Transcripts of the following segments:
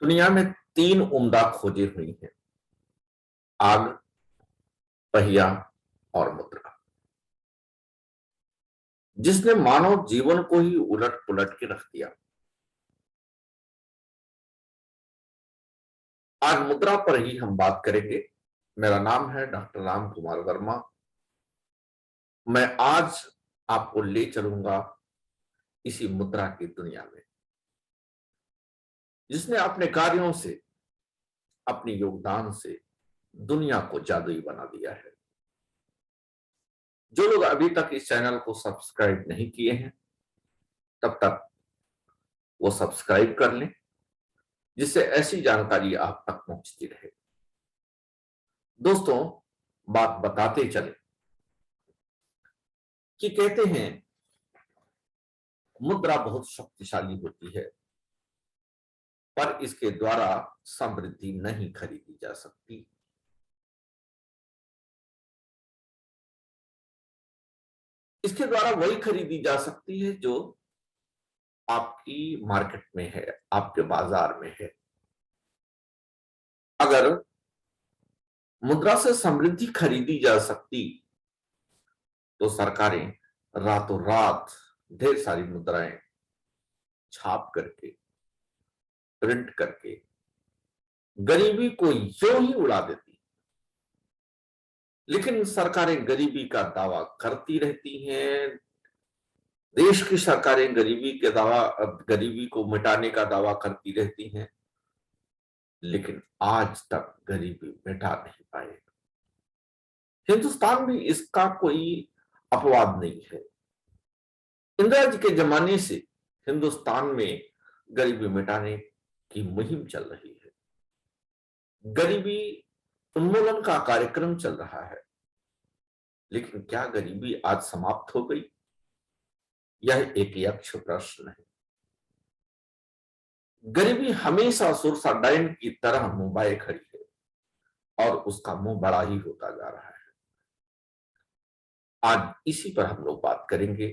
दुनिया में तीन उम्दा खोजें हुई हैं। आग, पहिया और मुद्रा, जिसने मानव जीवन को ही उलट पुलट के रख दिया। आज मुद्रा पर ही हम बात करेंगे। मेरा नाम है डॉक्टर राम कुमार वर्मा। मैं आज आपको ले चलूंगा इसी मुद्रा की दुनिया में, जिसने अपने कार्यों से, अपने योगदान से दुनिया को जादुई बना दिया है। जो लोग अभी तक इस चैनल को सब्सक्राइब नहीं किए हैं, तब तक वो सब्सक्राइब कर लें, जिससे ऐसी जानकारी आप तक पहुंचती रहे। दोस्तों, बात बताते चले कि कहते हैं मुद्रा बहुत शक्तिशाली होती है, पर इसके द्वारा समृद्धि नहीं खरीदी जा सकती। इसके द्वारा वही खरीदी जा सकती है जो आपकी मार्केट में है, आपके बाजार में है। अगर मुद्रा से समृद्धि खरीदी जा सकती तो सरकारें रातों रात ढेर सारी मुद्राएं छाप करके, प्रिंट करके गरीबी को यूं ही उड़ा देती। लेकिन सरकारें गरीबी का दावा करती रहती हैं। देश की सरकारें गरीबी को मिटाने का दावा करती रहती हैं, लेकिन आज तक गरीबी मिटा नहीं पाए। हिंदुस्तान में इसका कोई अपवाद नहीं है। इंदिरा जी के जमाने से हिंदुस्तान में गरीबी मिटाने की मुहिम चल रही है। गरीबी उन्मूलन का कार्यक्रम चल रहा है। लेकिन क्या गरीबी आज समाप्त हो गई? यह एक यक्ष प्रश्न है। गरीबी हमेशा सुरसा डाइन की तरह मुंह खड़ी है और उसका मुंह बड़ा ही होता जा रहा है। आज इसी पर हम लोग बात करेंगे।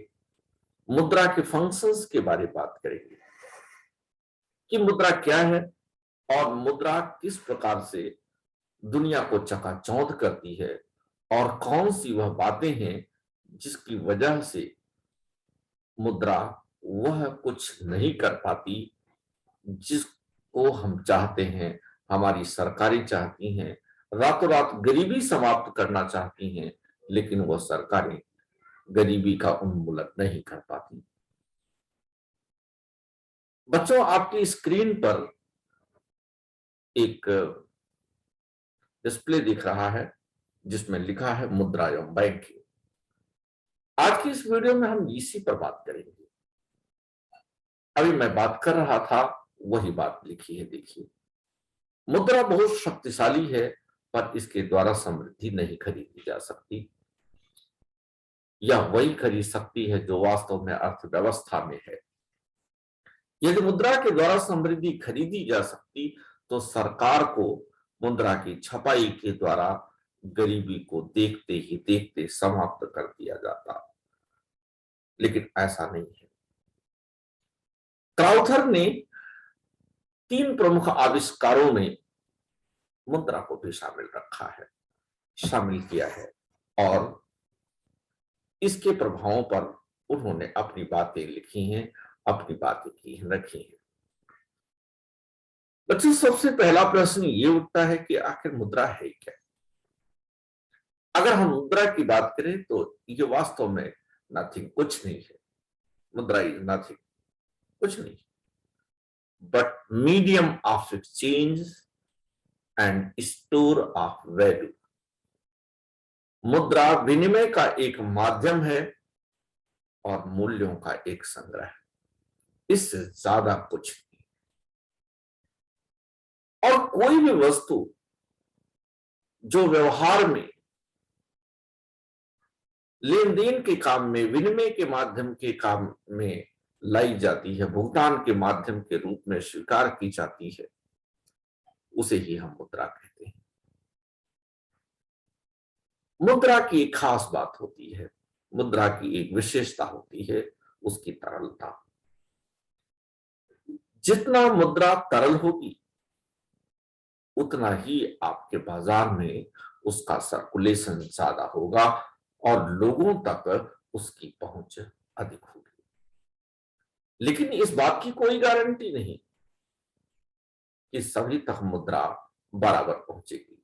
मुद्रा के फंक्शंस के बारे में बात करेंगे कि मुद्रा क्या है और मुद्रा किस प्रकार से दुनिया को चकाचौंध करती है, और कौन सी वह बातें हैं जिसकी वजह से मुद्रा वह कुछ नहीं कर पाती जिसको हम चाहते हैं। हमारी सरकारें चाहती हैं, रातों रात गरीबी समाप्त करना चाहती हैं, लेकिन वह सरकारें गरीबी का उन्मूलन नहीं कर पाती। बच्चों, आपकी स्क्रीन पर एक डिस्प्ले दिख रहा है जिसमें लिखा है मुद्रा एवं बैंकिंग। आज की इस वीडियो में हम इसी पर बात करेंगे। अभी मैं बात कर रहा था, वही बात लिखी है, देखिए। मुद्रा बहुत शक्तिशाली है, पर इसके द्वारा समृद्धि नहीं खरीदी जा सकती। यह वही खरीद सकती है जो वास्तव में अर्थव्यवस्था में है। यदि मुद्रा के द्वारा समृद्धि खरीदी जा सकती तो सरकार को मुद्रा की छपाई के द्वारा गरीबी को देखते ही देखते समाप्त कर दिया जाता। लेकिन ऐसा नहीं है। क्राउथर ने 3 प्रमुख आविष्कारों में मुद्रा को भी शामिल किया है और इसके प्रभावों पर उन्होंने अपनी बातें लिखी हैं, अपनी बातें रखी हैं। बच्चों, सबसे पहला प्रश्न ये उठता है कि आखिर मुद्रा है क्या? अगर हम मुद्रा की बात करें तो ये वास्तव में नथिंग, कुछ नहीं है। मुद्रा इज नथिंग, कुछ नहीं, but medium of exchange and store of value. मुद्रा विनिमय का एक माध्यम है और मूल्यों का एक संग्रह है, इससे ज्यादा कुछ नहीं। और कोई भी वस्तु जो व्यवहार में, लेन देन के काम में, विनिमय के माध्यम के काम में लाई जाती है, भुगतान के माध्यम के रूप में स्वीकार की जाती है, उसे ही हम मुद्रा कहते हैं। मुद्रा की एक खास बात होती है, मुद्रा की एक विशेषता होती है, उसकी तरलता। जितना मुद्रा तरल होगी उतना ही आपके बाजार में उसका सर्कुलेशन ज्यादा होगा और लोगों तक उसकी पहुंच अधिक होगी। लेकिन इस बात की कोई गारंटी नहीं कि सभी तक मुद्रा बराबर पहुंचेगी,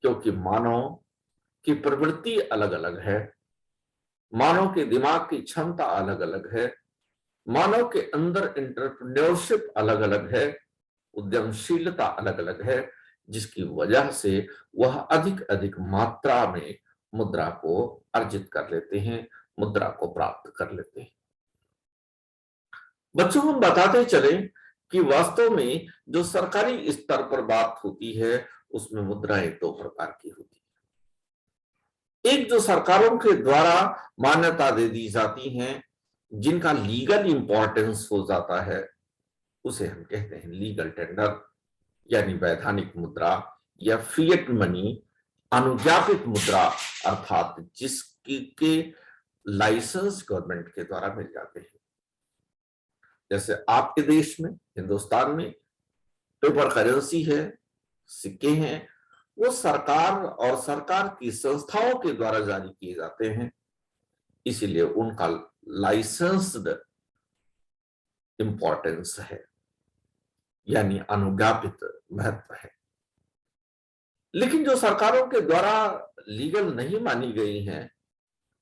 क्योंकि मानव की प्रवृत्ति अलग अलग है, मानव के दिमाग की क्षमता अलग अलग है, मानव के अंदर एंटरप्रेन्योरशिप अलग अलग है, उद्यमशीलता अलग अलग है, जिसकी वजह से वह अधिक अधिक मात्रा में मुद्रा को अर्जित कर लेते हैं, मुद्रा को प्राप्त कर लेते हैं। बच्चों, हम बताते चले कि वास्तव में जो सरकारी स्तर पर बात होती है उसमें मुद्राएं दो प्रकार की होती है। एक जो सरकारों के द्वारा मान्यता दे दी जाती हैं, जिनका लीगल इंपॉर्टेंस हो जाता है, उसे हम कहते हैं लीगल टेंडर, यानी वैधानिक मुद्रा या फिएट मनी, अनुज्ञापित मुद्रा, अर्थात जिसकी के लाइसेंस गवर्नमेंट के द्वारा मिल जाते हैं। जैसे आपके देश में, हिंदुस्तान में पेपर करेंसी है, सिक्के हैं, वो सरकार और सरकार की संस्थाओं के द्वारा जारी किए जाते हैं, इसीलिए उनका लाइसेंस्ड इंपॉर्टेंस है, यानी अनुज्ञापित महत्व है। लेकिन जो सरकारों के द्वारा लीगल नहीं मानी गई हैं,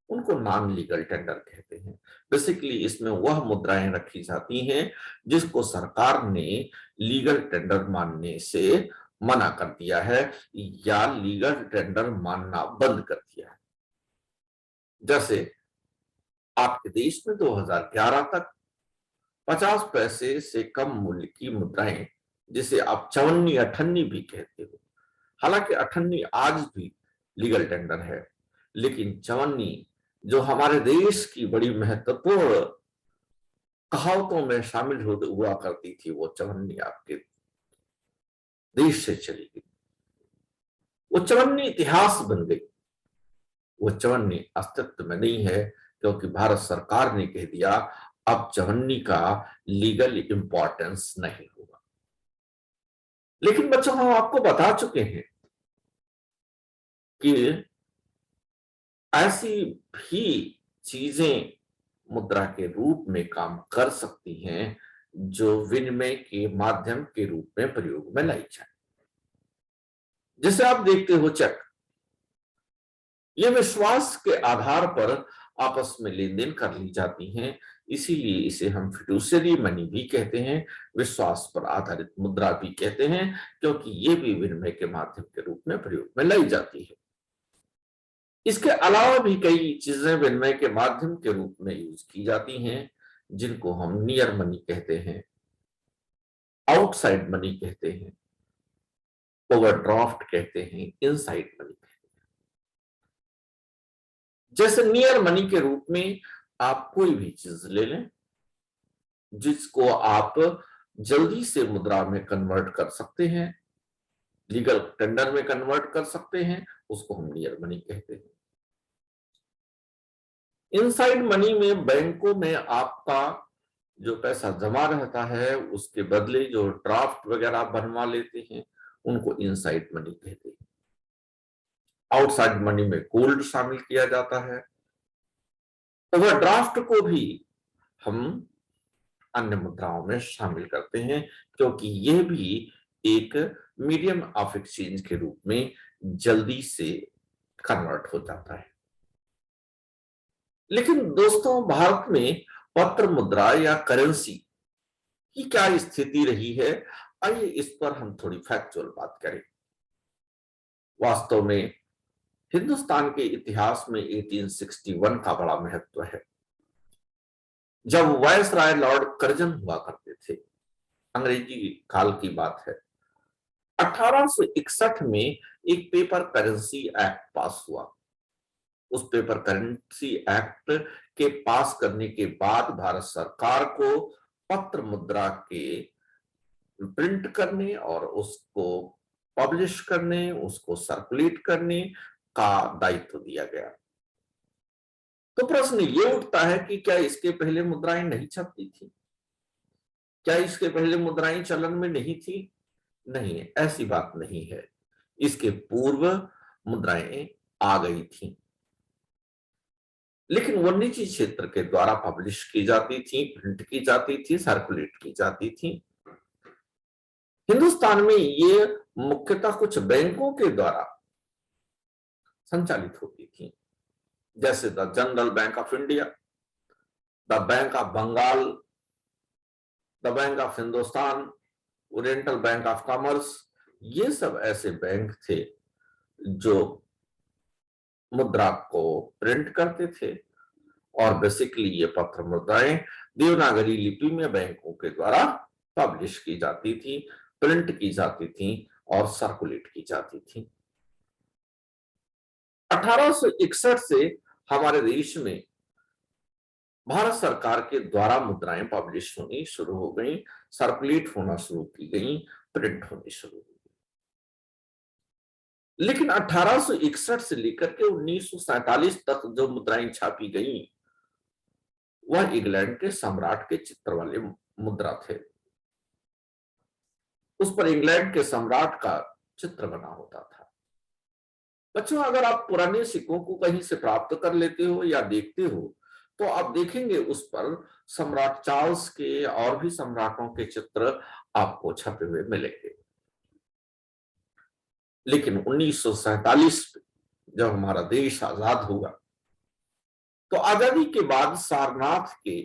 उनको नॉन लीगल टेंडर कहते हैं। बेसिकली इसमें वह मुद्राएं रखी जाती हैं जिसको सरकार ने लीगल टेंडर मानने से मना कर दिया है या लीगल टेंडर मानना बंद कर दिया है। जैसे आपके देश में 2011 तक 50 पैसे से कम मूल्य की मुद्राएं, जिसे आप चवन्नी अठन्नी भी कहते हो, हालांकि अठन्नी आज भी लीगल टेंडर है, लेकिन चवन्नी जो हमारे देश की बड़ी महत्वपूर्ण कहावतों में शामिल हुआ करती थी, वो चवन्नी आपके देश से चली गई। वो चवन्नी इतिहास बन गई, वो चवन्नी अस्तित्व में नहीं है, क्योंकि भारत सरकार ने कह दिया अब चवन्नी का लीगल इंपॉर्टेंस नहीं होगा। लेकिन बच्चों, हम आपको बता चुके हैं कि ऐसी भी चीजें मुद्रा के रूप में काम कर सकती हैं जो विनिमय के माध्यम के रूप में प्रयोग में लाई जाए। जैसे आप देखते हो चेक, ये विश्वास के आधार पर आपस में लेन देन कर ली जाती हैं, इसीलिए इसे हम फिडुशियरी मनी भी कहते हैं, विश्वास पर आधारित मुद्रा भी कहते हैं, क्योंकि ये भी विनिमय के माध्यम के रूप में प्रयोग में लाई जाती है। इसके अलावा भी कई चीजें विनिमय के माध्यम के रूप में यूज की जाती हैं, जिनको हम नियर मनी कहते हैं, आउटसाइड मनी कहते हैं, ओवरड्राफ्ट कहते हैं, इनसाइड मनी कहते हैं। जैसे नियर मनी के रूप में आप कोई भी चीज ले लें जिसको आप जल्दी से मुद्रा में कन्वर्ट कर सकते हैं, लीगल टेंडर में कन्वर्ट कर सकते हैं, उसको हम नियर मनी कहते हैं। इनसाइड मनी में बैंकों में आपका जो पैसा जमा रहता है उसके बदले जो ड्राफ्ट वगैरह बनवा लेते हैं, उनको इनसाइड मनी कहते हैं। आउटसाइड मनी में गोल्ड शामिल किया जाता है। ओवरड्राफ्ट को भी हम अन्य मुद्राओं में शामिल करते हैं, क्योंकि यह भी एक मीडियम ऑफ एक्सचेंज के रूप में जल्दी से कन्वर्ट हो जाता है। लेकिन दोस्तों, भारत में पत्र मुद्रा या करेंसी की क्या स्थिति रही है, आइए इस पर हम थोड़ी फैक्चुअल बात करें। वास्तव में हिंदुस्तान के इतिहास में 1861 का बड़ा महत्व है, जब वायसराय लॉर्ड कर्जन हुआ करते थे। अंग्रेजी काल की बात है। 1861 में एक पेपर करेंसी एक्ट पास हुआ। उस पेपर करेंसी एक्ट के पास करने के बाद भारत सरकार को पत्र मुद्रा के प्रिंट करने और उसको पब्लिश करने, उसको सर्कुलेट करने का दायित्व दिया गया। तो प्रश्न ये उठता है कि क्या इसके पहले मुद्राएं नहीं छपती थी? क्या इसके पहले मुद्राएं चलन में नहीं थी? नहीं, ऐसी बात नहीं है। इसके पूर्व मुद्राएं आ गई थी, लेकिन वो निजी क्षेत्र के द्वारा पब्लिश की जाती थी, प्रिंट की जाती थी, सर्कुलेट की जाती थी। हिंदुस्तान में ये मुख्यतः कुछ बैंकों के द्वारा संचालित होती थी, जैसे the general bank of India, the bank of Bengal, the bank of Hindustan, oriental bank of commerce. ये सब ऐसे बैंक थे जो मुद्रा को प्रिंट करते थे, और बेसिकली ये पत्र मुद्राएं देवनागरी लिपि में बैंकों के द्वारा पब्लिश की जाती थी, प्रिंट की जाती थी और सर्कुलेट की जाती थी। 1861 से हमारे देश में भारत सरकार के द्वारा मुद्राएं पब्लिश होनी शुरू हो गई, सर्कुलेट होना शुरू की गई, प्रिंट होनी शुरू हो गई। लेकिन 1861 से लेकर के 1947 तक जो मुद्राएं छापी गई, वह इंग्लैंड के सम्राट के चित्र वाले मुद्रा थे। उस पर इंग्लैंड के सम्राट का चित्र बना होता था। बच्चों, अगर आप पुराने सिक्कों को कहीं से प्राप्त कर लेते हो या देखते हो, तो आप देखेंगे उस पर सम्राट चार्ल्स के और भी सम्राटों के चित्र आपको छपे हुए मिलेंगे। लेकिन 1947 में जब हमारा देश आजाद हुआ, तो आजादी के बाद सारनाथ के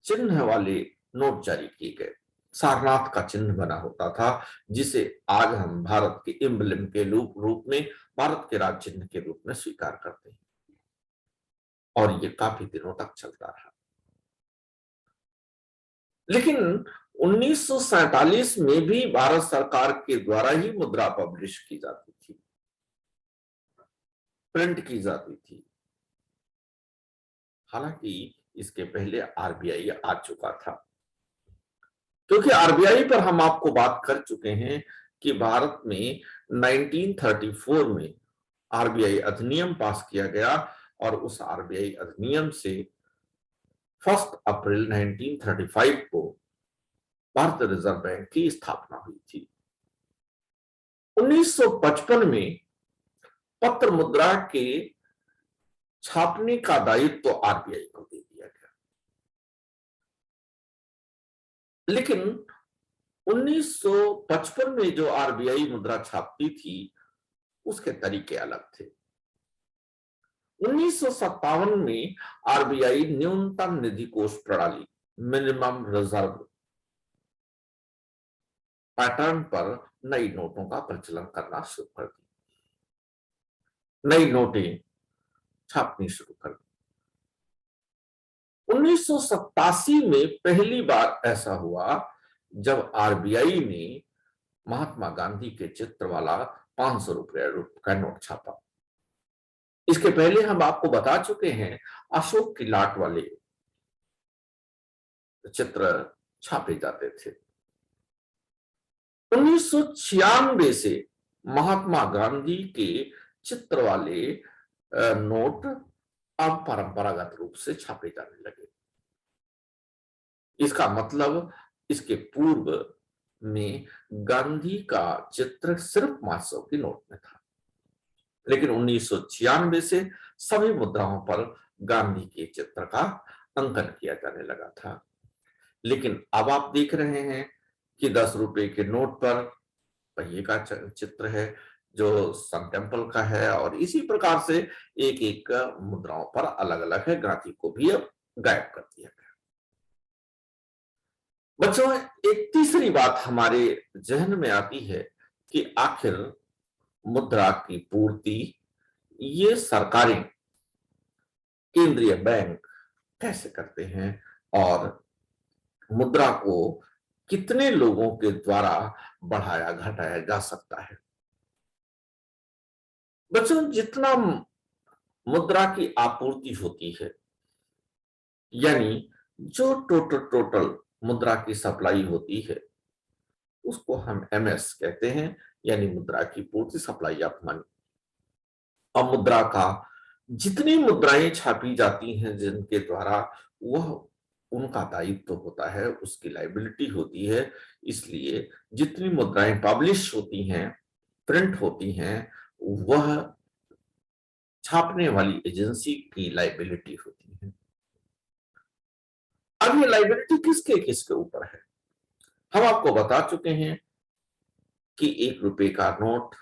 चिन्ह वाले नोट जारी किए गए। सारनाथ का चिन्ह बना होता था, जिसे आज हम भारत के एम्बलम के रूप में, भारत के राज्य चिन्ह के रूप में स्वीकार करते हैं, और ये काफी दिनों तक चलता रहा। लेकिन 1947 में भी भारत सरकार के द्वारा ही मुद्रा पब्लिश की जाती थी, प्रिंट की जाती थी। हालांकि इसके पहले आरबीआई आ चुका था, क्योंकि आरबीआई पर हम आपको बात कर चुके हैं कि भारत में 1934 में आरबीआई अधिनियम पास किया गया, और उस आरबीआई अधिनियम से 1 अप्रैल 1935 को भारतीय रिजर्व बैंक की स्थापना हुई थी। 1955 में पत्र मुद्रा के छापने का दायित्व तो आरबीआई को दे दिया गया, लेकिन 1955 में जो आरबीआई मुद्रा छापती थी, उसके तरीके अलग थे। 1957 में आरबीआई न्यूनतम निधि कोष प्रणाली, मिनिमम रिजर्व पैटर्न पर नई नोटों का प्रचलन करना शुरू कर दी, नई नोटें छापनी शुरू कर दी। 1987 में पहली बार ऐसा हुआ जब आरबीआई ने महात्मा गांधी के चित्र वाला 500 रुपये का नोट छापा। इसके पहले हम आपको बता चुके हैं, अशोक की लाट वाले चित्र छापे जाते थे। 1996 से महात्मा गांधी के चित्र वाले नोट अब परंपरागत रूप से छापे जाने लगे। इसका मतलब इसके पूर्व में गांधी का चित्र सिर्फ 500 की नोट में था, लेकिन 1996 से सभी मुद्राओं पर गांधी के चित्र का अंकन किया जाने लगा था। लेकिन अब आप देख रहे हैं कि 10 रुपए के नोट पर पहिए का चित्र है, जो सन टेम्पल का है, और इसी प्रकार से एक एक मुद्राओं पर अलग अलग है। गांधी को भी अब गायब कर दिया गया। बच्चों, एक तीसरी बात हमारे जहन में आती है कि आखिर मुद्रा की पूर्ति ये सरकारें, केंद्रीय बैंक कैसे करते हैं, और मुद्रा को कितने लोगों के द्वारा बढ़ाया घटाया जा सकता है। बच्चों, जितना मुद्रा की आपूर्ति होती है, यानी जो टोटल मुद्रा की सप्लाई होती है, उसको हम एमएस कहते हैं, यानी मुद्रा की पूर्ति, सप्लाई ऑफ मनी। अब मुद्रा का जितनी मुद्राएं छापी जाती हैं जिनके द्वारा, वह उनका दायित्व होता है, उसकी लाइबिलिटी होती है। इसलिए जितनी मुद्राएं पब्लिश होती हैं, प्रिंट होती हैं, वह छापने वाली एजेंसी की लाइबिलिटी होती है। अब ये लाइबिलिटी किसके किसके ऊपर है? हम आपको बता चुके हैं कि 1 रुपए का नोट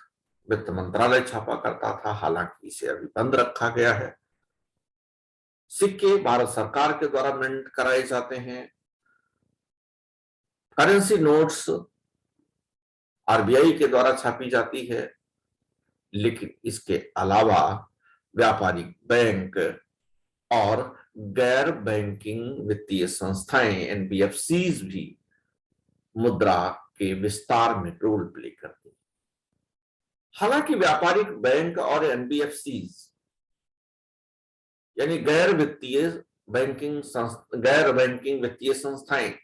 वित्त मंत्रालय छापा करता था, हालांकि इसे अभी बंद रखा गया है। सिक्के भारत सरकार के द्वारा मिंट कराए जाते हैं। करेंसी नोट्स आरबीआई के द्वारा छापी जाती है। लेकिन इसके अलावा व्यापारिक बैंक और गैर बैंकिंग वित्तीय संस्थाएं एनबीएफसीज भी मुद्रा के विस्तार में रोल प्ले करती हैं। हालांकि व्यापारिक बैंक और एनबीएफसीज यानी गैर बैंकिंग वित्तीय संस्थाएं,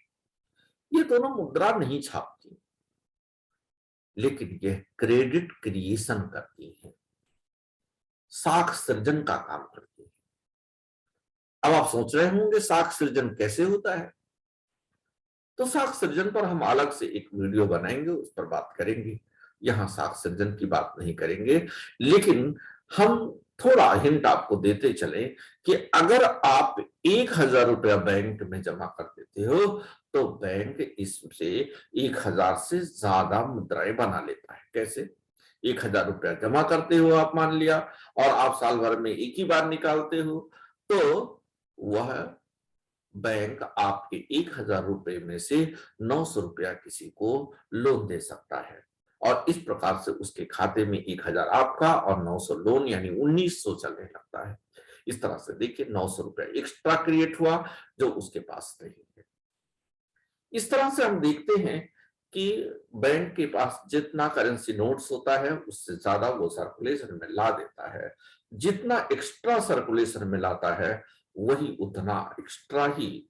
ये दोनों मुद्रा नहीं छापती, लेकिन यह क्रेडिट क्रिएशन करती है, साख सृजन का काम करती है। अब आप सोच रहे होंगे साख सृजन कैसे होता है? तो साख सृजन पर हम अलग से एक वीडियो बनाएंगे, उस पर बात करेंगे। यहां साख सृजन की बात नहीं करेंगे, लेकिन हम थोड़ा हिंट आपको देते चले कि अगर आप 1,000 रुपया बैंक में जमा कर देते हो तो बैंक इससे 1,000 से ज्यादा मुद्राएं बना लेता है। कैसे? 1,000 रुपया जमा करते हो आप, मान लिया, और आप साल भर में एक ही बार निकालते हो, तो वह बैंक आपके 1,000 रुपए में से 900 रुपया किसी को लोन दे सकता है, और इस प्रकार से उसके खाते में 1,000 आपका और 900 लोन, यानी 1,900 चलने लगता है। इस तरह से देखिए 900 रुपया एक्स्ट्रा क्रिएट हुआ जो उसके पास नहीं है। इस तरह से हम देखते हैं कि बैंक के पास जितना करेंसी नोट्स होता है उससे ज्यादा वो सर्कुलेशन में ला देता है। जितना एक्स्ट्रा सर्कुलेशन में लाता है वही उतना एक्स्ट्रा ही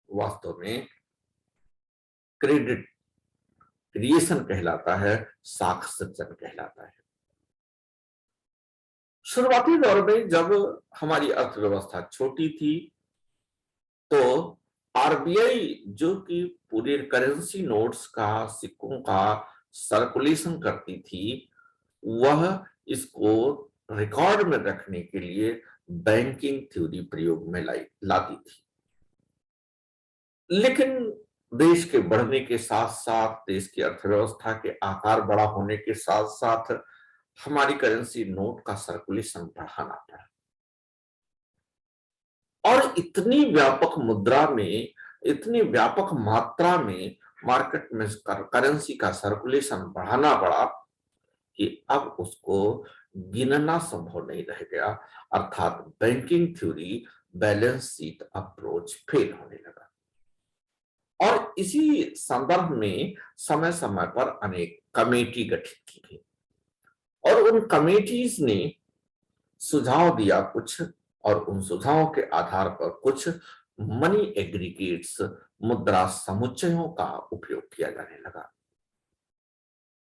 वास्तव में क्रेडिट क्रिएशन कहलाता है, साख सृजन कहलाता है। शुरुआती दौर में जब हमारी अर्थव्यवस्था छोटी थी तो आरबीआई जो कि पूरे करेंसी नोट्स का, सिक्कों का सर्कुलेशन करती थी, वह इसको रिकॉर्ड में रखने के लिए बैंकिंग थ्योरी प्रयोग में लाती थी। लेकिन देश के बढ़ने के साथ साथ, देश की अर्थव्यवस्था के आकार बड़ा होने के साथ साथ हमारी करेंसी नोट का सर्कुलेशन बढ़ाना पड़ा, और इतनी व्यापक मुद्रा में, इतनी व्यापक मात्रा में मार्केट में करेंसी का सर्कुलेशन बढ़ाना पड़ा कि अब उसको गिनना संभव नहीं रह गया। अर्थात banking theory, balance sheet approach fail होने लगा। और इसी संदर्भ में समय समय पर अनेक कमेटी गठित की गई, और उन कमेटीज ने सुझाव दिया कुछ, और उन सुझावों के आधार पर कुछ मनी एग्रीगेट्स, मुद्रा समुच्चयों का उपयोग किया जाने लगा।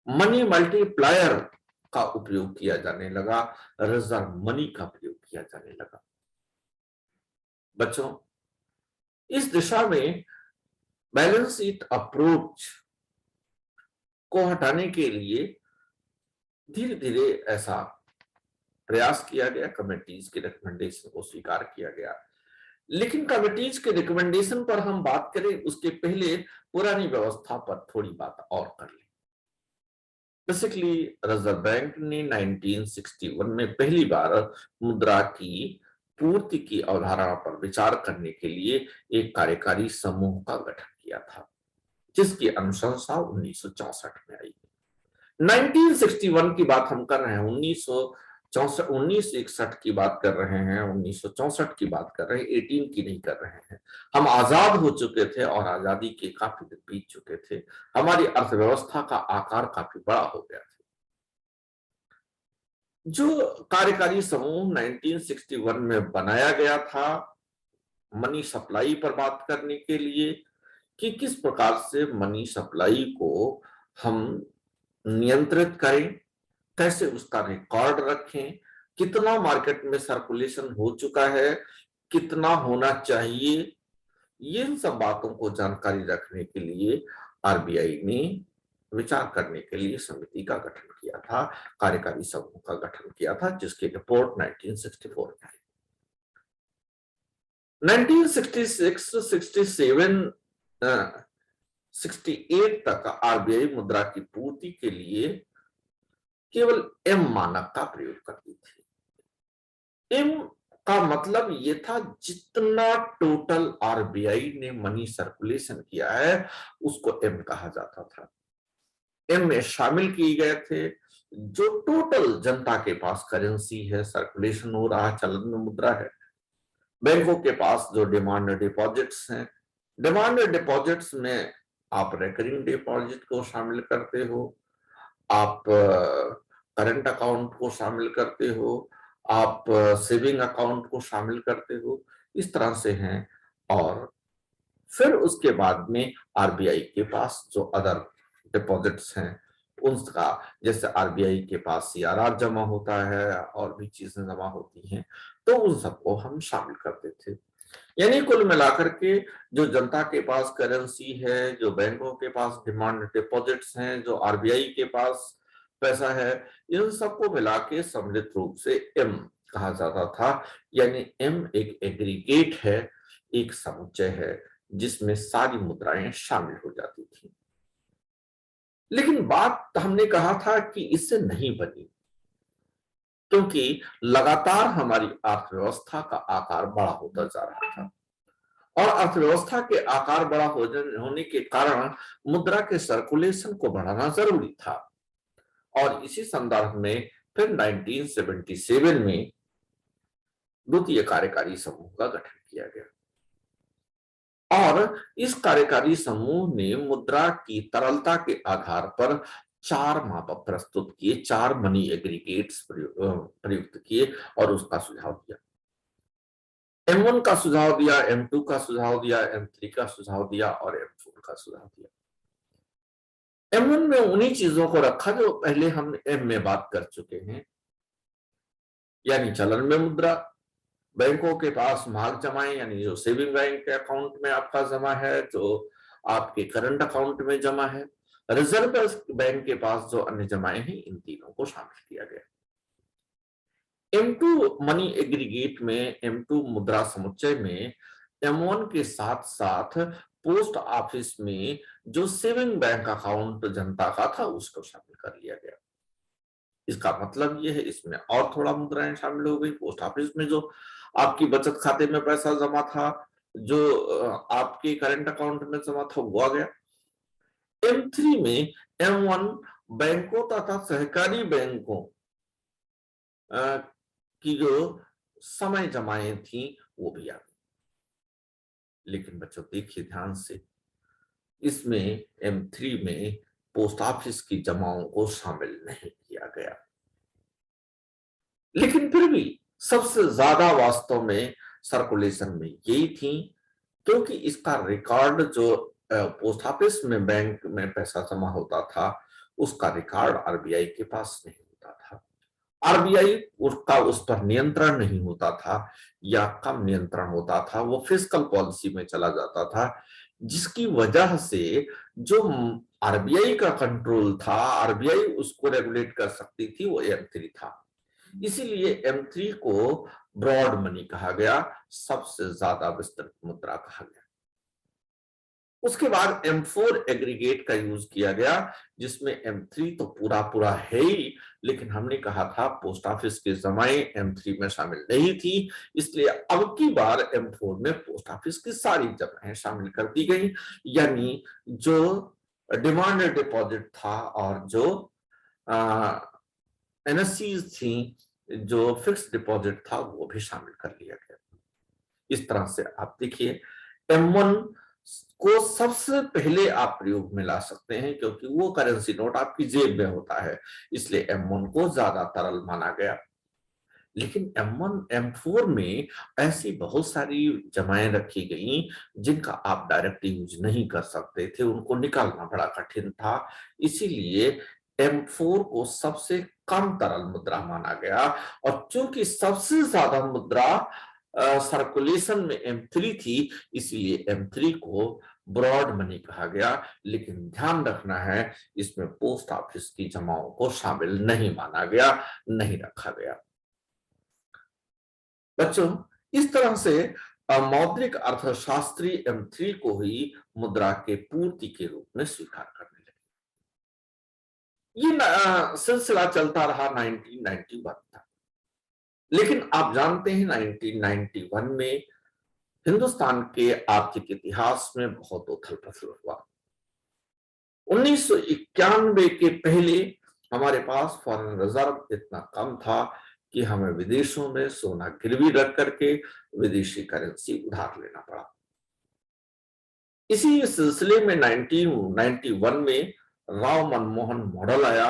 मनी मल्टीप्लायर का उपयोग किया जाने लगा, रिजर्व मनी का प्रयोग किया जाने लगा। बच्चों, इस दिशा में बैलेंस शीट अप्रोच को हटाने के लिए धीरे धीरे ऐसा प्रयास किया गया, कमिटीज के रिकमेंडेशन को स्वीकार किया गया। लेकिन कमिटीज के रिकमेंडेशन पर हम बात करें उसके पहले पुरानी व्यवस्था पर थोड़ी बात और कर लें। बेसिकली रिजर्व बैंक ने 1961 में पहली बार मुद्रा की पूर्ति की अवधारणा पर विचार करने के लिए एक कार्यकारी समूह का गठन किया था, जिसकी अनुशंसा 1964 में आई। 1961 की बात हम कर रहे हैं, 1961 की बात कर रहे हैं, 1964 की बात कर रहे हैं, 18 की नहीं कर रहे हैं। हम आजाद हो चुके थे और आजादी के काफी दिन बीत चुके थे। हमारी अर्थव्यवस्था का आकार काफी बड़ा हो गया था। जो कार्यकारी समूह 1961 में बनाया गया था मनी सप्लाई पर बात करने के लिए, कि किस प्रकार से मनी सप्लाई को हम नियंत्रित करें, कैसे उसका रिकॉर्ड रखें, कितना मार्केट में सर्कुलेशन हो चुका है, कितना होना चाहिए, ये इन सब बातों को जानकारी रखने के लिए आरबीआई ने विचार करने के लिए समिति का गठन किया था, कार्यकारी समूह का गठन किया था, जिसकी रिपोर्ट 1964 में आई। 1966, 67, 68 तक आरबीआई मुद्रा की पूर्ति के लिए केवल एम मानक का प्रयोग करती थी। एम का मतलब ये था जितना टोटल आरबीआई ने मनी सर्कुलेशन किया है उसको एम कहा जाता था। एम में शामिल किए गए थे जो टोटल जनता के पास करेंसी है, सर्कुलेशन हो रहा है, चलन में मुद्रा है। बैंकों के पास जो डिमांड डिपॉजिट्स हैं, डिमांड डिपॉजिट्स में आप रेकरिंग डिपॉजिट को शामिल करते हो, आप करंट अकाउंट को शामिल करते हो, आप सेविंग अकाउंट को शामिल करते हो, इस तरह से हैं। और फिर उसके बाद में आरबीआई के पास जो अदर डिपॉजिट्स हैं उसका, जैसे आरबीआई के पास सीआरआर जमा होता है और भी चीजें जमा होती हैं, तो उन सबको हम शामिल करते थे। यानी कुल मिलाकर के जो जनता के पास करेंसी है, जो बैंकों के पास डिमांड डिपॉजिट्स हैं, जो आरबीआई के पास पैसा है, इन सबको मिला के सम्मिलित रूप से एम कहा जाता था। यानी एम एक एग्रीगेट है, एक समुच्चय है जिसमें सारी मुद्राएं शामिल हो जाती थी। लेकिन बात हमने कहा था कि इससे नहीं बनी, क्योंकि लगातार हमारी अर्थव्यवस्था का आकार बड़ा होता जा रहा था और अर्थव्यवस्था के आकार बड़ा होने के कारण मुद्रा के सर्कुलेशन को बढ़ाना जरूरी था। और इसी संदर्भ में फिर 1977 में द्वितीय कार्यकारी समूह का गठन किया गया और इस कार्यकारी समूह ने मुद्रा की तरलता के आधार पर 4 मापक प्रस्तुत किए, 4 मनी एग्रीगेट्स प्रयुक्त किए और उसका सुझाव दिया। M1 का सुझाव दिया, M2 का सुझाव दिया, M3 का सुझाव दिया और M4 का सुझाव दिया। M1 में उन्हीं चीजों को रखा जो पहले हम M में बात कर चुके हैं, यानी चलन में मुद्रा, बैंकों के पास मार्ग जमाएं, यानी जो सेविंग बैंक के अकाउंट में आपका जमा है, जो आपके करंट अकाउंट में जमा है, रिजर्व बैंक के पास जो अन्य जमाएं हैं, इन तीनों को शामिल किया गया। M2 मनी एग्रीगेट में, M2 मुद्रा समुच्चय में M1 के साथ साथ पोस्ट ऑफिस में जो सेविंग बैंक अकाउंट जनता का था उसको शामिल कर लिया गया। इसका मतलब यह है इसमें और थोड़ा मुद्राएं शामिल हो गई। पोस्ट ऑफिस में जो आपकी बचत खाते में पैसा जमा था, जो आपके करंट अकाउंट में जमा था, वो आ गया। M3 में M1 बैंकों तथा सहकारी बैंकों की जो समय जमाएं थी वो भी आ गई। लेकिन बच्चों देखिए ध्यान से, इसमें M3 में पोस्ट ऑफिस की जमाओं को शामिल नहीं किया गया। लेकिन फिर भी सबसे ज्यादा वास्तव में सर्कुलेशन में यही थी, क्योंकि इसका रिकॉर्ड जो पोस्ट ऑफिस में बैंक में पैसा जमा होता था उसका रिकॉर्ड आरबीआई के पास नहीं होता था। आरबीआई उसका उस पर नियंत्रण नहीं होता था या कम नियंत्रण होता था, वो फिस्कल पॉलिसी में चला जाता था, जिसकी वजह से जो आरबीआई का कंट्रोल था, आरबीआई उसको रेगुलेट कर सकती थी, वो M3 था। इसीलिए M3 को ब्रॉड मनी कहा गया, सबसे ज्यादा विस्तृत मुद्रा कहा गया। उसके बाद M4 एग्रीगेट का यूज किया गया, जिसमें M3 तो पूरा पूरा है ही, लेकिन हमने कहा था पोस्ट ऑफिस की जमाएं M3 में शामिल नहीं थी, इसलिए अब की बार M4 में पोस्ट ऑफिस की सारी जमाएं शामिल कर दी गई। यानी जो डिमांड डिपॉजिट था और जो एनएससीज थी, जो फिक्स डिपॉजिट था, वो भी शामिल कर लिया गया। इस तरह से आप देखिए M1 को सबसे पहले आप प्रयोग में ला सकते हैं, क्योंकि वो करेंसी नोट आपकी जेब में होता है, इसलिए M1 को ज्यादा तरल माना गया। लेकिन M1 M4 में ऐसी बहुत सारी जमाएं रखी गई जिनका आप डायरेक्ट यूज नहीं कर सकते थे, उनको निकालना बड़ा कठिन था। इसीलिए M4 को सबसे कम तरल मुद्रा माना गया। और चूंकि सबसे ज्यादा मुद्रा सर्कुलेशन में M3 थी, इसलिए M3 को ब्रॉड मनी कहा गया। लेकिन ध्यान रखना है, इसमें पोस्ट ऑफिस की जमाओं को शामिल नहीं माना गया, नहीं रखा गया। बच्चों, इस तरह से मौद्रिक अर्थशास्त्री M3 को ही मुद्रा के पूर्ति के रूप में स्वीकार करने लगे। ये सिलसिला चलता रहा 1991 तक। लेकिन आप जानते हैं 1991 में हिंदुस्तान के आर्थिक इतिहास में बहुत उथल पुथल हुआ। 1991 के पहले हमारे पास फॉरेन रिजर्व इतना कम था कि हमें विदेशों में सोना गिरवी रख करके विदेशी करेंसी उधार लेना पड़ा। इसी सिलसिले में 1991 में राव मनमोहन मॉडल आया,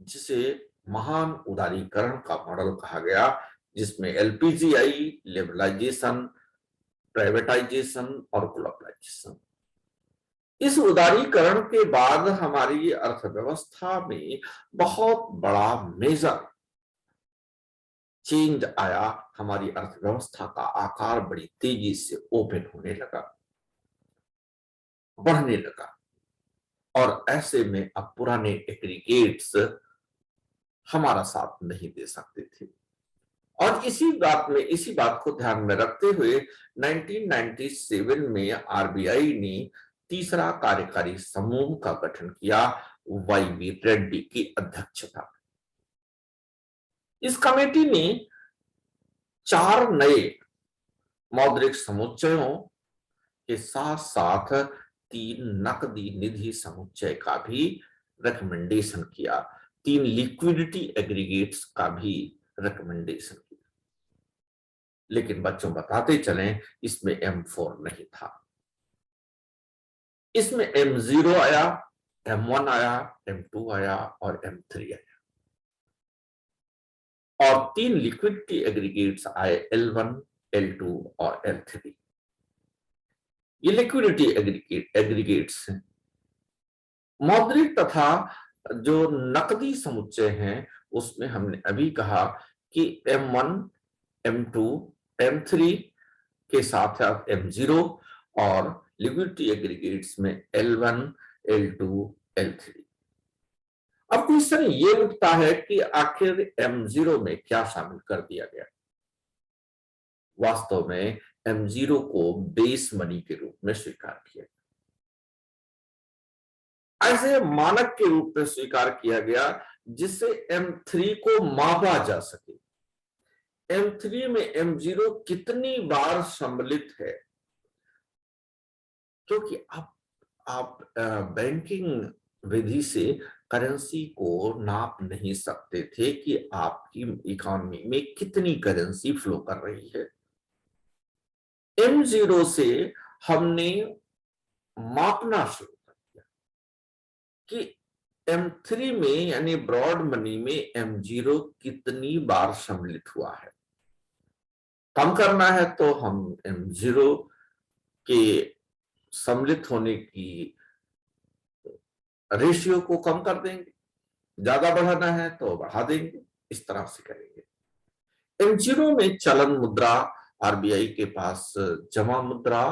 जिसे महान उदारीकरण का मॉडल कहा गया, जिसमें एलपीजी आई, लिबरलाइजेशन, प्राइवेटाइजेशन और ग्लोबलाइजेशन। इस उदारीकरण के बाद हमारी अर्थव्यवस्था में बहुत बड़ा मेजर चेंज आया। हमारी अर्थव्यवस्था का आकार बड़ी तेजी से ओपन होने लगा, बढ़ने लगा, और ऐसे में अब पुराने एग्रीगेट्स हमारा साथ नहीं दे सकते थे। और इसी बात को ध्यान में रखते हुए 1997 में आरबीआई ने तीसरा कार्यकारी समूह का गठन किया, वाईवी रेड्डी की अध्यक्षता में। इस कमेटी ने 4 नए मौद्रिक समुच्चयों के साथ साथ 3 नकदी निधि समुच्चय का भी रिकमेंडेशन किया, 3 लिक्विडिटी एग्रीगेट्स का भी रिकमेंडेशन किया। लेकिन बच्चों बताते चलें, इसमें M4 नहीं था। इसमें M0 आया, M1 आया, M2 आया और M3 आया, और 3 लिक्विडिटी एग्रीगेट्स आए, L1, L2 और L3। ये लिक्विडिटी एग्रीगेट्स हैं। मौद्रिक तथा जो नकदी समुच्चय हैं, उसमें हमने अभी कहा कि M1, M2, M3 के साथ साथ M0, और लिक्विडिटी एग्रीगेट्स में L1, L2, L3। अब क्वेश्चन ये उठता है कि आखिर M0 में क्या शामिल कर दिया गया। वास्तव में M0 को बेस मनी के रूप में स्वीकार किया गया, ऐसे मानक के रूप में स्वीकार किया गया जिससे M3 को मापा जा सके। M3 में M0 कितनी बार सम्मिलित है, क्योंकि आप बैंकिंग विधि से करेंसी को नाप नहीं सकते थे कि आपकी इकोनॉमी में कितनी करेंसी फ्लो कर रही है। M0 से हमने मापना शुरू कर दिया कि M3 में यानी ब्रॉड मनी में M0 कितनी बार सम्मिलित हुआ है। कम करना है तो हम M0 के सम्मिलित होने की रेशियो को कम कर देंगे, ज्यादा बढ़ाना है तो बढ़ा देंगे, इस तरह से करेंगे। M0 में चलन मुद्रा, आरबीआई के पास जमा मुद्रा,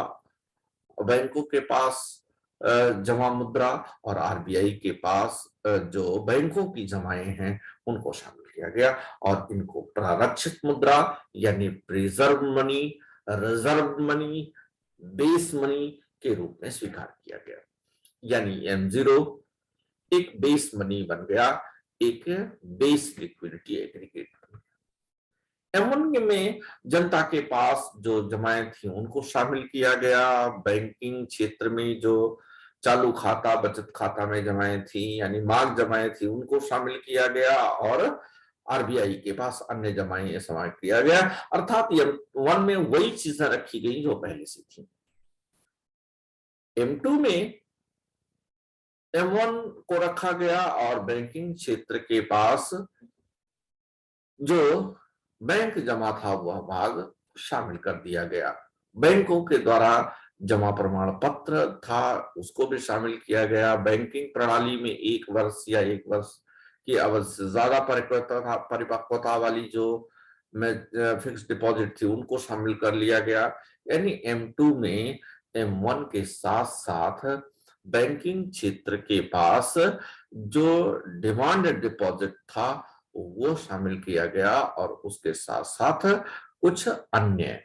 बैंकों के पास जमा मुद्रा, और आरबीआई के पास जो बैंकों की जमाएं हैं उनको शामिल किया गया, और इनको प्रारक्षित मुद्रा यानी preserve money, reserve money, base money के रूप में स्वीकार किया गया। यानी M0 एक बेस मनी बन गया, एक बेस लिक्विडिटी एग्रीगेट बन गया। M1 में जनता के पास जो जमाएं थी उनको शामिल किया गया, बैंकिंग क्षेत्र में जो चालू खाता, बचत खाता में जमाएं थी यानी मांग जमाएं थी उनको शामिल किया गया, और आरबीआई के पास अन्य जमाएं समावेश किया गया। अर्थात M1 में वही चीजें रखी गई जो पहले से थी। M2 में M1 को रखा गया और बैंकिंग क्षेत्र के पास जो बैंक जमा था वह भाग शामिल कर दिया गया। बैंकों के द्वारा जमा प्रमाण पत्र था उसको भी शामिल किया गया। बैंकिंग प्रणाली में 1 वर्ष या 1 वर्ष की अवधि से ज्यादा परिपक्वता वाली जो में फिक्स डिपॉजिट थी उनको शामिल कर लिया गया। यानी M2 में M1 के साथ साथ बैंकिंग क्षेत्र के पास जो डिमांड डिपॉजिट था वो शामिल किया गया और उसके साथ साथ कुछ अन्य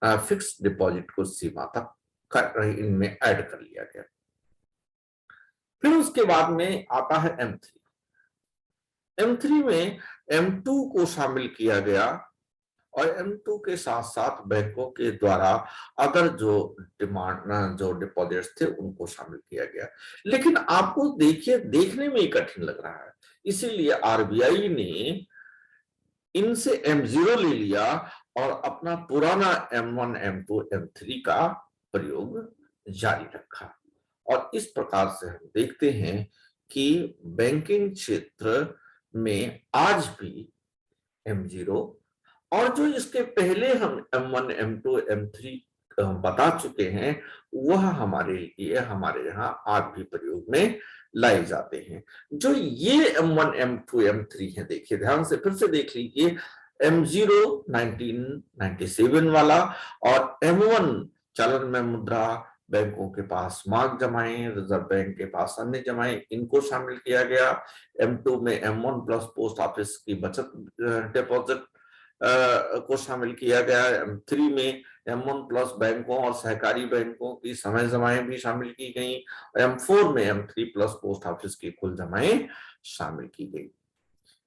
फिक्स डिपॉजिट को सीमा तक इनमें ऐड कर लिया गया। फिर उसके बाद में आता है M3। M3 में M2 को शामिल किया गया और M2 के साथ साथ बैंकों के द्वारा अदर जो डिमांड जो डिपॉजिट्स थे उनको शामिल किया गया। लेकिन आपको देखिए देखने में ही कठिन लग रहा है, इसीलिए आरबीआई ने इनसे M0 ले लिया और अपना पुराना M1, M2, M3 का प्रयोग जारी रखा। और इस प्रकार से हम देखते हैं कि बैंकिंग क्षेत्र में आज भी M0 और जो इसके पहले हम M1, M2, M3 बता चुके हैं वह हमारे लिए हमारे यहाँ आज भी प्रयोग में लाए जाते हैं। जो ये M1, M2, M3 है, देखिए ध्यान से फिर से देख लीजिए। M0 1997 वाला और M1 चलन में मुद्रा, बैंकों के पास मांग जमाएं, रिजर्व बैंक के पास अन्य जमाएं, इनको शामिल किया गया। M2 में M1 प्लस पोस्ट ऑफिस की बचत डिपॉजिट को शामिल किया गया। M3 में M1 प्लस बैंकों और सहकारी बैंकों की समय जमाएं भी शामिल की गई। M4 में M3 प्लस पोस्ट ऑफिस की कुल जमाएं शामिल की गई।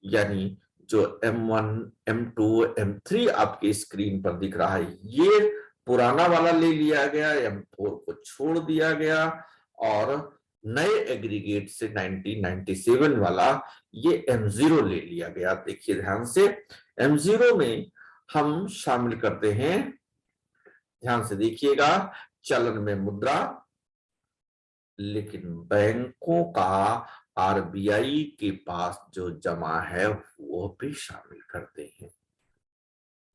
यानी जो M1, M2, M3 आपकी स्क्रीन पर दिख रहा है ये पुराना वाला ले लिया गया, M4 को छोड़ दिया गया और नए एग्रीगेट से 1997 वाला ये M0 ले लिया गया। देखिए ध्यान से, M0 में हम शामिल करते हैं, ध्यान से देखिएगा, चलन में मुद्रा, लेकिन बैंकों का आरबीआई के पास जो जमा है वो भी शामिल करते हैं।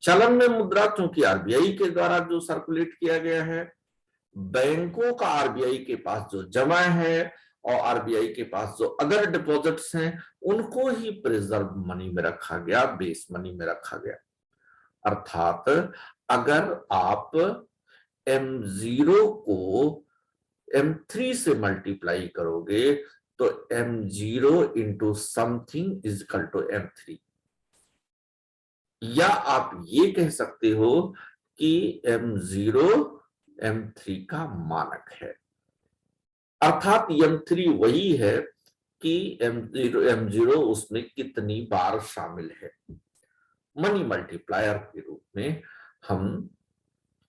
चलन में मुद्रा क्योंकि आरबीआई के द्वारा जो सर्कुलेट किया गया है, बैंकों का आरबीआई के पास जो जमा है और आरबीआई के पास जो अदर डिपॉजिट्स हैं उनको ही प्रिजर्व मनी में रखा गया, बेस मनी में रखा गया। अर्थात अगर आप M0 को M3 से मल्टीप्लाई करोगे तो M0 into something is equal to M3, या आप ये कह सकते हो कि M0 M3 का मानक है। अर्थात M3 वही है कि M0 उसमें कितनी बार शामिल है। मनी मल्टीप्लायर के रूप में हम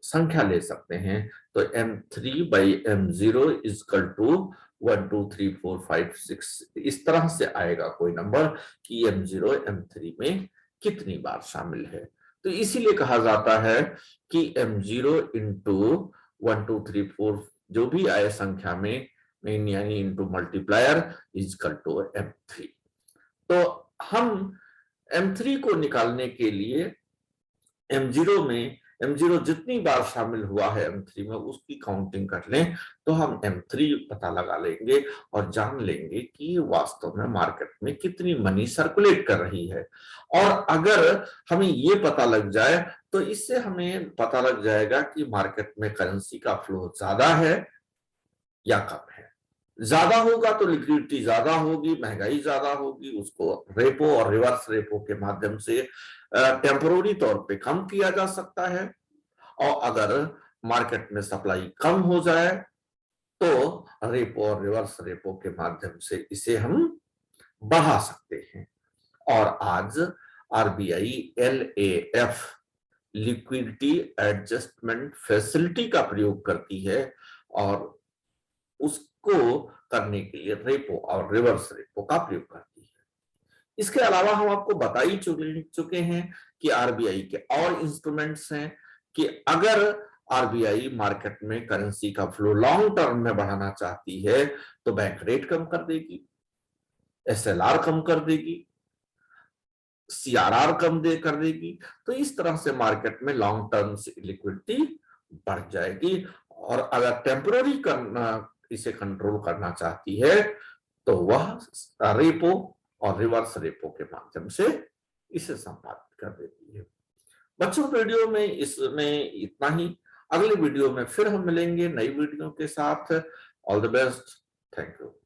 संख्या ले सकते हैं। तो M3 by M0 is equal to 1 2 3 4 5 6, इस तरह से आएगा कोई नंबर कि M0 M3 में कितनी बार शामिल है। तो इसीलिए कहा जाता है कि M0 इंटू 1 2 3 4 जो भी आए संख्या में यानी into multiplier is equal to M3। तो हम M3 को निकालने के लिए M0 जितनी बार शामिल हुआ है M3 में उसकी काउंटिंग कर लें तो हम M3 पता लगा लेंगे और जान लेंगे कि वास्तव में मार्केट में कितनी मनी सर्कुलेट कर रही है। और अगर हमें ये पता लग जाए तो इससे हमें पता लग जाएगा कि मार्केट में करेंसी का फ्लो ज्यादा है या कम है। ज्यादा होगा तो लिक्विडिटी ज्यादा होगी, महंगाई ज्यादा होगी, उसको रेपो और रिवर्स रेपो के माध्यम से टेम्पोररी तौर पे कम किया जा सकता है। और अगर मार्केट में सप्लाई कम हो जाए तो रेपो और रिवर्स रेपो के माध्यम से इसे हम बढ़ा सकते हैं। और आज RBI LAF liquidity adjustment facility का प्रयोग करती है और उसको करने के लिए रेपो और रिवर्स रेपो का प्रयोग करती है। इसके अलावा हम आपको बता ही चुके हैं कि आरबीआई के और इंस्ट्रूमेंट्स हैं कि अगर आरबीआई मार्केट में करेंसी का फ्लो लॉन्ग टर्म में बढ़ाना चाहती है तो बैंक रेट कम कर देगी, SLR कम कर देगी, CRR कम कर देगी। तो इस तरह से मार्केट में लॉन्ग टर्म से लिक्विडिटी बढ़ जाएगी। और अगर टेम्पररी करना इसे कंट्रोल करना चाहती है तो वह रेपो और रिवर्स रेपो के माध्यम से इसे संपादित कर देती है। बच्चों वीडियो में इसमें इतना ही। अगले वीडियो में फिर हम मिलेंगे नई वीडियो के साथ। All the best. Thank you.